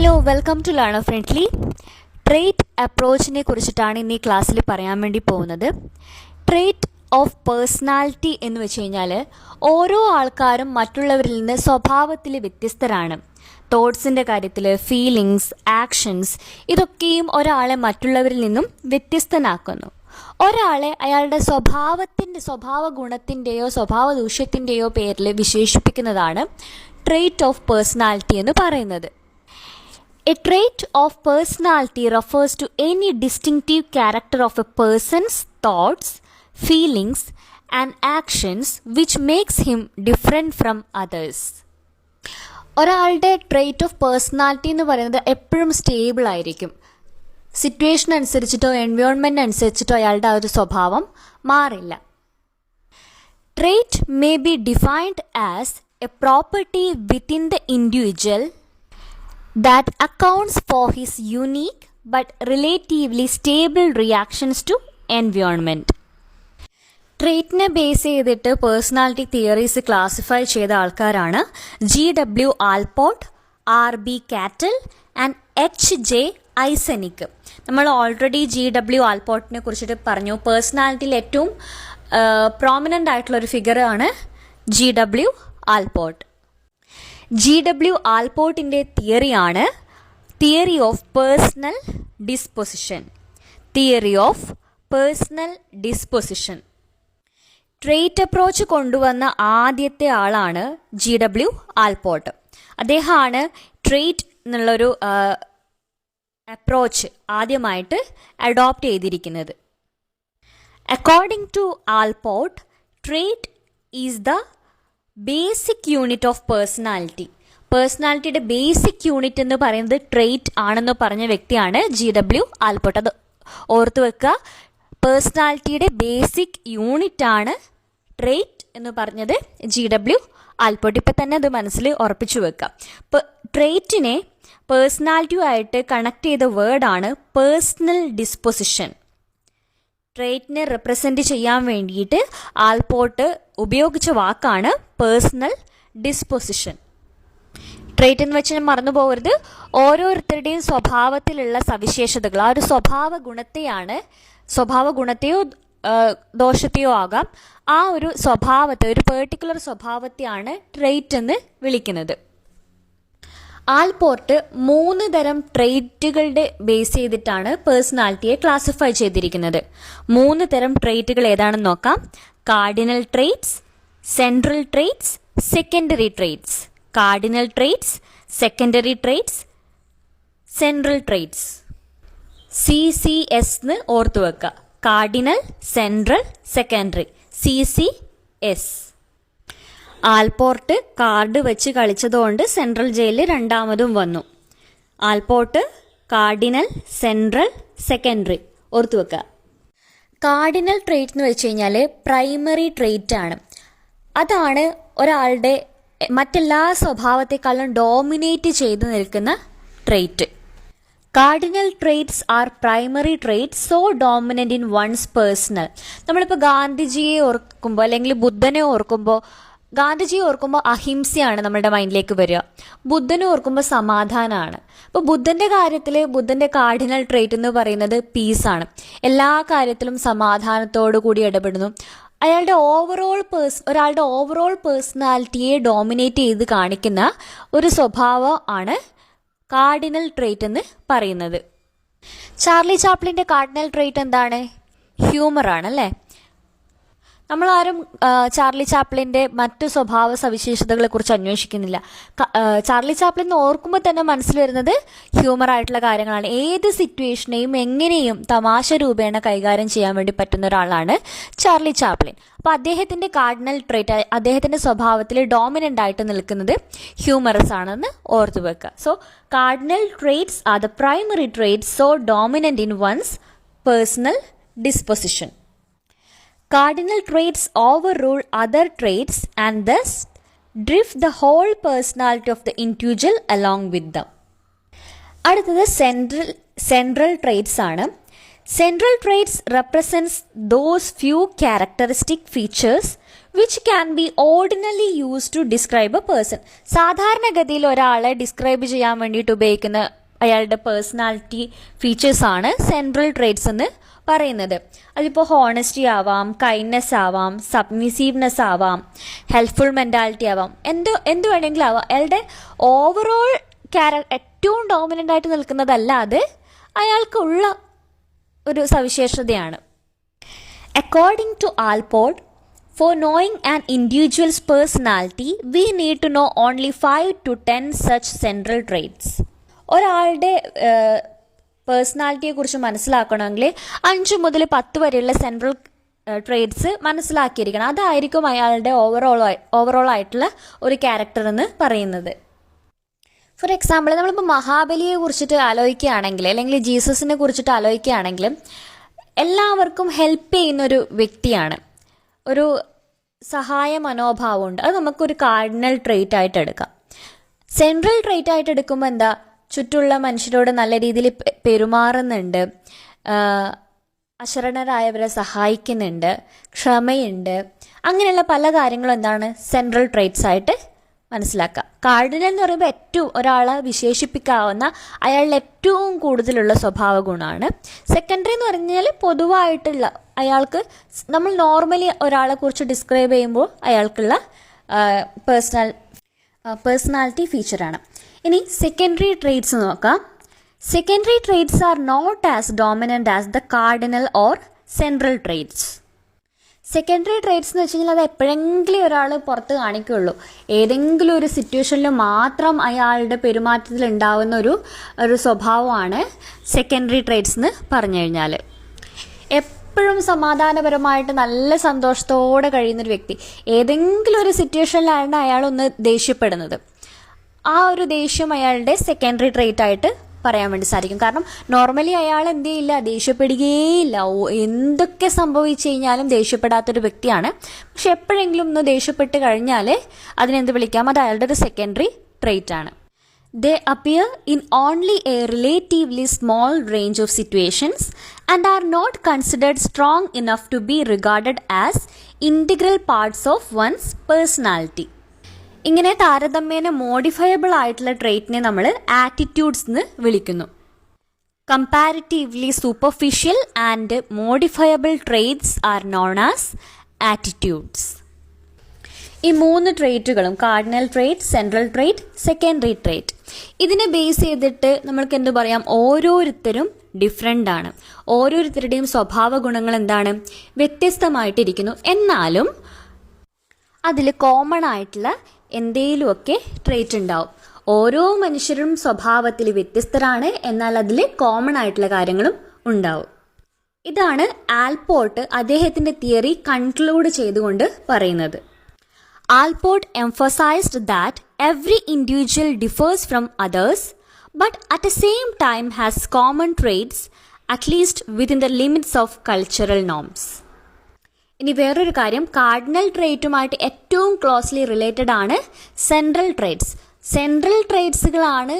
Hello, welcome to learner friendly. Trait അപ്രോച്ചിനെ കുറിച്ചിട്ടാണ് ഇന്ന് ഈ ക്ലാസ്സിൽ പറയാൻ വേണ്ടി പോകുന്നത്. ട്രേറ്റ് ഓഫ് പേഴ്സണാലിറ്റി എന്ന് വെച്ച് കഴിഞ്ഞാൽ ഓരോ ആൾക്കാരും മറ്റുള്ളവരിൽ നിന്ന് സ്വഭാവത്തിൽ വ്യത്യസ്തരാണ്. തോട്ട്സിൻ്റെ കാര്യത്തിൽ, ഫീലിങ്സ്, ആക്ഷൻസ് ഇതൊക്കെയും ഒരാളെ മറ്റുള്ളവരിൽ നിന്നും വ്യത്യസ്തനാക്കുന്നു. ഒരാളെ അയാളുടെ സ്വഭാവ ഗുണത്തിൻ്റെയോ സ്വഭാവ ദൂഷ്യത്തിൻ്റെയോ പേരിൽ വിശേഷിപ്പിക്കുന്നതാണ് ട്രേറ്റ് ഓഫ് പേഴ്സണാലിറ്റി എന്ന് പറയുന്നത്. A trait of personality refers to any distinctive character of a person's thoughts, feelings, and actions which makes him different from others. ഒരാളുടെ ട്രേറ്റ് ഓഫ് പേഴ്സണാലിറ്റി എന്ന് പറയുന്നത് എപ്പോഴും സ്റ്റേബിൾ ആയിരിക്കും. സിറ്റുവേഷൻ അനുസരിച്ചിട്ടോ എൻവയോൺമെൻറ്റ് അനുസരിച്ചിട്ടോ അയാളുടെ ആ ഒരു സ്വഭാവം മാറില്ല. Trait may be defined as A property within the individual that accounts for his unique but relatively stable reactions to environment. ട്രേറ്റിനെ ബേസ് ചെയ്തിട്ട് പേഴ്സണാലിറ്റി തിയറീസ് ക്ലാസിഫൈ ചെയ്ത ആൾക്കാരാണ് GW Allport, RB Cattell and HJ Eysenck. നമ്മൾ already GW ആൽപോർട്ടിനെ കുറിച്ചിട്ട് പറഞ്ഞു. പേഴ്സണാലിറ്റിയിൽ ഏറ്റവും prominent ആയിട്ടുള്ളൊരു ഫിഗറാണ് GW ആൽപോർട്ട്. GW ആൽപോർട്ടിൻ്റെ തിയറിയാണ് theory of personal disposition. Trait approach കൊണ്ടുവന്ന ആദ്യത്തെ ആളാണ് GW ആൽപോർട്ട്. അദ്ദേഹമാണ് ട്രേറ്റ് എന്നുള്ളൊരു അപ്രോച്ച് ആദ്യമായിട്ട് അഡോപ്റ്റ് ചെയ്തിരിക്കുന്നത്. According to Allport, trait is the basic unit of പേഴ്സണാലിറ്റിയുടെ ബേസിക് യൂണിറ്റ് എന്ന് പറയുന്നത് ട്രേറ്റ് ആണെന്ന് പറഞ്ഞ വ്യക്തിയാണ് GW ആൽപോർട്ട്. അത് ഓർത്തു വെക്കുക. പേഴ്സണാലിറ്റിയുടെ ബേസിക് യൂണിറ്റ് ആണ് ട്രേറ്റ് എന്ന് പറഞ്ഞത് GW ആൽപോർട്ട്. ഇപ്പം തന്നെ അത് മനസ്സിൽ ഉറപ്പിച്ചു വെക്കുക. ട്രേറ്റിനെ പേഴ്സണാലിറ്റിയുമായിട്ട് കണക്ട് ചെയ്ത വേർഡാണ് പേഴ്സണൽ ഡിസ്പൊസിഷൻ. ട്രേറ്റിനെ റെപ്രസെൻറ്റ് ചെയ്യാൻ വേണ്ടിയിട്ട് ആൽപോർട്ട് ഉപയോഗിച്ച വാക്കാണ് പേഴ്സണൽ ഡിസ്പൊസിഷൻ. ട്രേറ്റ് എന്ന് വെച്ചാൽ മറന്നു പോകരുത്. ഓരോരുത്തരുടെയും സ്വഭാവത്തിലുള്ള സവിശേഷതകൾ, ആ ഒരു സ്വഭാവ ഗുണത്തെയോ ദോഷത്തെയോ ആകാം, ആ ഒരു സ്വഭാവത്തെ, ഒരു പെർട്ടിക്കുലർ സ്വഭാവത്തെയാണ് ട്രേറ്റ് എന്ന് വിളിക്കുന്നത്. ആൽപോർട്ട് 3 തരം ട്രേറ്റുകളുടെ ബേസ് ചെയ്തിട്ടാണ് പേഴ്സണാലിറ്റിയെ ക്ലാസിഫൈ ചെയ്തിരിക്കുന്നത്. 3 തരം ട്രേറ്റുകൾ ഏതാണെന്ന് നോക്കാം. Cardinal traits, central traits, secondary traits. Cardinal traits, secondary traits, central traits. CCS എന്ന് ഓർത്തു വെക്കുക. Cardinal, central, secondary, CCS. Allport card വെച്ച് കളിച്ചതുകൊണ്ട് സെൻട്രൽ ജയിലിൽ രണ്ടാമതും വന്നു. ആൽപോർട്ട് കാർഡിനൽ, സെൻട്രൽ, സെക്കൻഡറി ഓർത്തു വെക്കുക. കാർഡിനൽ ട്രേറ്റ് എന്ന് വെച്ച് കഴിഞ്ഞാൽ പ്രൈമറി ട്രേറ്റ് ആണ്. അതാണ് ഒരാളുടെ മറ്റെല്ലാ സ്വഭാവത്തെക്കാളും ഡോമിനേറ്റ് ചെയ്ത് നിൽക്കുന്ന trait. Cardinal traits are primary traits so dominant in one's personal. നമ്മളിപ്പോൾ ഗാന്ധിജിയെ ഓർക്കുമ്പോൾ അല്ലെങ്കിൽ ബുദ്ധനെ ഓർക്കുമ്പോൾ, ഗാന്ധിജിയെ ഓർക്കുമ്പോൾ അഹിംസയാണ് നമ്മുടെ മൈൻഡിലേക്ക് വരിക. ബുദ്ധനെ ഓർക്കുമ്പോൾ സമാധാനമാണ്. അപ്പോൾ ബുദ്ധൻ്റെ കാര്യത്തിൽ ബുദ്ധൻ്റെ കാർഡിനൽ ട്രേറ്റ് എന്ന് പറയുന്നത് പീസാണ്. എല്ലാ കാര്യത്തിലും സമാധാനത്തോടു കൂടി ഇടപെടുന്നു. ഒരാളുടെ ഓവറോൾ പേഴ്സണാലിറ്റിയെ ഡോമിനേറ്റ് ചെയ്ത് കാണിക്കുന്ന ഒരു സ്വഭാവം ആണ് കാർഡിനൽ ട്രേറ്റ് എന്ന് പറയുന്നത്. ചാർലി ചാപ്ലിൻ്റെ കാർഡിനൽ ട്രേറ്റ് എന്താണ്? ഹ്യൂമറാണ് അല്ലേ? നമ്മളാരും ചാർലി ചാപ്ലിൻ്റെ മറ്റു സ്വഭാവ സവിശേഷതകളെ കുറിച്ച് അന്വേഷിക്കുന്നില്ല. ചാർലി ചാപ്ലിൻ ഓർക്കുമ്പോൾ തന്നെ മനസ്സിൽ വരുന്നത് ഹ്യൂമറായിട്ടുള്ള കാര്യങ്ങളാണ്. ഏത് സിറ്റുവേഷനെയും എങ്ങനെയും തമാശ രൂപേണ കൈകാര്യം ചെയ്യാൻ വേണ്ടി പറ്റുന്ന ഒരാളാണ് ചാർലി ചാപ്ലിൻ. അപ്പോൾ അദ്ദേഹത്തിൻ്റെ കാർഡിനൽ ട്രേറ്റ്, അദ്ദേഹത്തിൻ്റെ സ്വഭാവത്തിൽ ഡോമിനൻ്റ് ആയിട്ട് നിൽക്കുന്നത് ഹ്യൂമറസ് ആണെന്ന് ഓർത്തു വെക്കുക. So cardinal traits are the primary traits so dominant in one's personal disposition. Cardinal traits overrule other traits and thus drift the whole personality of the individual along with them. അടുത്തത് central traits ആണ്. Central traits represents those few characteristic features which can be ordinarily use to describe a person. സാധാരണഗതിയിൽ ഒരാളെ describe ചെയ്യാൻ വേണ്ടിയിട്ട് ഉപയോഗിക്കുന്ന അയാളുടെ personality ഫീച്ചേഴ്സാണ് central traits എന്ന് പറയുന്നത്. അതിപ്പോൾ ഹോണസ്റ്റി ആവാം, കൈൻഡ്നെസ് ആവാം, സബ്മിസീവ്നെസ് ആവാം, ഹെൽപ്ഫുൾ മെൻറ്റാലിറ്റി ആവാം, എന്ത് വേണമെങ്കിലും ആവാം. അയാളുടെ ഓവറോൾ ഏറ്റവും ഡോമിനൻ്റ് ആയിട്ട് നിൽക്കുന്നതല്ലാതെ അയാൾക്കുള്ള ഒരു സവിശേഷതയാണ്. According to Allport, for knowing an individual's personality, we need to know only 5 to 10 such central traits. ഒരാളുടെ പേഴ്സണാലിറ്റിയെക്കുറിച്ച് മനസ്സിലാക്കണമെങ്കിൽ 5 മുതൽ 10 വരെയുള്ള സെൻട്രൽ ട്രേറ്റ്സ് മനസ്സിലാക്കിയിരിക്കണം. അതായിരിക്കും അയാളുടെ ഓവറോൾ ആയിട്ടുള്ള ഒരു ക്യാരക്ടർ എന്ന് പറയുന്നത്. ഫോർ എക്സാമ്പിൾ, നമ്മളിപ്പോൾ മഹാബലിയെ കുറിച്ചിട്ട് ആലോചിക്കുകയാണെങ്കിൽ, അല്ലെങ്കിൽ ജീസസിനെ കുറിച്ചിട്ട് ആലോചിക്കുകയാണെങ്കിൽ, എല്ലാവർക്കും ഹെൽപ്പ് ചെയ്യുന്നൊരു വ്യക്തിയാണ്, ഒരു സഹായ മനോഭാവമുണ്ട്. അത് നമുക്കൊരു കാർഡിനൽ ട്രേറ്റ് ആയിട്ട് എടുക്കാം. സെൻട്രൽ ട്രേറ്റ് ആയിട്ട് എടുക്കുമ്പോൾ എന്താ, ചുറ്റുള്ള മനുഷ്യരോട് നല്ല രീതിയിൽ പെരുമാറുന്നുണ്ട്, അശരണരായവരെ സഹായിക്കുന്നുണ്ട്, ക്ഷമയുണ്ട്, അങ്ങനെയുള്ള പല കാര്യങ്ങളും എന്താണ് സെൻട്രൽ ട്രേറ്റ്സ് ആയിട്ട് മനസ്സിലാക്കാം. കാർഡിനൽ എന്ന് പറയുമ്പോൾ ഏറ്റവും ഒരാളെ വിശേഷിപ്പിക്കാവുന്ന അയാളുടെ ഏറ്റവും കൂടുതലുള്ള സ്വഭാവ ഗുണമാണ്. സെക്കൻഡറി എന്ന് പറഞ്ഞാൽ പൊതുവായിട്ടുള്ള അയാൾക്ക്, നമ്മൾ നോർമലി ഒരാളെ കുറിച്ച് ഡിസ്ക്രൈബ് ചെയ്യുമ്പോൾ അയാൾക്കുള്ള പേഴ്സണാലിറ്റി ഫീച്ചറാണ്. ഇനി സെക്കൻഡറി ട്രേറ്റ്സ് നോക്കാം. Secondary traits are not as dominant as the cardinal or central traits. Secondary traits എന്ന് വെച്ച് കഴിഞ്ഞാൽ അത് എപ്പോഴെങ്കിലും ഒരാൾ പുറത്ത് കാണിക്കുകയുള്ളൂ. ഏതെങ്കിലും ഒരു സിറ്റുവേഷനിൽ മാത്രം അയാളുടെ പെരുമാറ്റത്തിൽ ഉണ്ടാകുന്ന ഒരു സ്വഭാവമാണ് സെക്കൻഡറി ട്രേറ്റ്സ് എന്ന് പറഞ്ഞു കഴിഞ്ഞാൽ. എപ്പോഴും സമാധാനപരമായിട്ട് നല്ല സന്തോഷത്തോടെ കഴിയുന്നൊരു വ്യക്തി, ഏതെങ്കിലും ഒരു സിറ്റുവേഷനിലാണ് അയാളൊന്ന് ദേഷ്യപ്പെടുന്നത്, ആ ഒരു ദേഷ്യം അയാളുടെ സെക്കൻഡറി ട്രേറ്റ് ആയിട്ട് പറയാൻ വേണ്ടി സാധിക്കും. കാരണം നോർമലി അയാൾ എന്ത് ചെയ്യില്ല, ദേഷ്യപ്പെടുകയില്ല. എന്തൊക്കെ സംഭവിച്ചു കഴിഞ്ഞാലും ദേഷ്യപ്പെടാത്തൊരു വ്യക്തിയാണ്. പക്ഷെ എപ്പോഴെങ്കിലും ഒന്ന് ദേഷ്യപ്പെട്ട് കഴിഞ്ഞാൽ അതിനെന്ത് വിളിക്കാം, അത് അയാളുടെ ഒരു സെക്കൻഡറി ട്രേറ്റ് ആണ്. They appear in only a relatively small range of situations and are not considered strong enough to be regarded as integral parts of one's personality. ഇങ്ങനെ താരതമ്യേന മോഡിഫയബിൾ ആയിട്ടുള്ള ട്രേറ്റിനെ നമ്മൾ ആറ്റിറ്റ്യൂഡ്സ് എന്ന് വിളിക്കുന്നു. Comparatively superficial and modifiable traits are known as attitudes. ഈ 3 ട്രേറ്റുകളും, cardinal trait, central trait, secondary trait, ഇതിനെ base ചെയ്തിട്ട് നമ്മൾക്ക് എന്ത് പറയാം, ഓരോരുത്തരും ഡിഫറെൻ്റ് ആണ്. ഓരോരുത്തരുടെയും സ്വഭാവ ഗുണങ്ങൾ എന്താണ്, വ്യത്യസ്തമായിട്ടിരിക്കുന്നു. എന്നാലും അതിൽ കോമൺ ആയിട്ടുള്ള എന്തെങ്കിലുമൊക്കെ ട്രേറ്റ് ഉണ്ടാവും. ഓരോ മനുഷ്യരും സ്വഭാവത്തിൽ വ്യത്യസ്തരാണ്, എന്നാൽ അതിൽ കോമൺ ആയിട്ടുള്ള കാര്യങ്ങളും ഉണ്ടാവും. ഇതാണ് ആൽപോർട്ട് അദ്ദേഹത്തിൻ്റെ തിയറി കൺക്ലൂഡ് ചെയ്തുകൊണ്ട് പറയുന്നത്. Alport emphasized that every individual differs from others, but at the same time has common traits, at least within the limits of cultural norms. ഇനി വേറൊരു കാര്യം, കാർഡിനൽ ട്രേറ്റുമായിട്ട് ഏറ്റവും ക്ലോസ്ലി റിലേറ്റഡ് ആണ് സെൻട്രൽ ട്രേറ്റ്സ്. സെൻട്രൽ ട്രേറ്റ്സുകളാണ്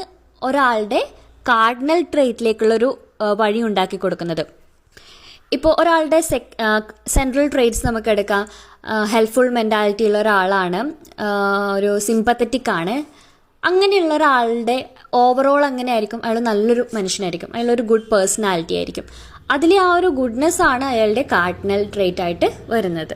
ഒരാളുടെ cardinal ട്രേറ്റിലേക്കുള്ളൊരു വഴി ഉണ്ടാക്കി കൊടുക്കുന്നത്. ഇപ്പോൾ ഒരാളുടെ സെൻട്രൽ ട്രേറ്റ്സ് നമുക്ക് എടുക്കാം. ഹെൽപ്ഫുൾ മെൻറ്റാലിറ്റി ഉള്ള ഒരാളാണ്, ഒരു സിമ്പത്തറ്റിക് ആണ്. അങ്ങനെയുള്ള ഒരാളുടെ ഓവറോൾ അങ്ങനെ ആയിരിക്കും, അയാൾ നല്ലൊരു മനുഷ്യനായിരിക്കും, അയാളൊരു ഗുഡ് പേഴ്സണാലിറ്റി ആയിരിക്കും. അതിലെ ആ ഒരു ഗുഡ്നെസ് ആണ് അയാളുടെ കാർഡിനൽ ട്രേറ്റ് ആയിട്ട് വരുന്നത്.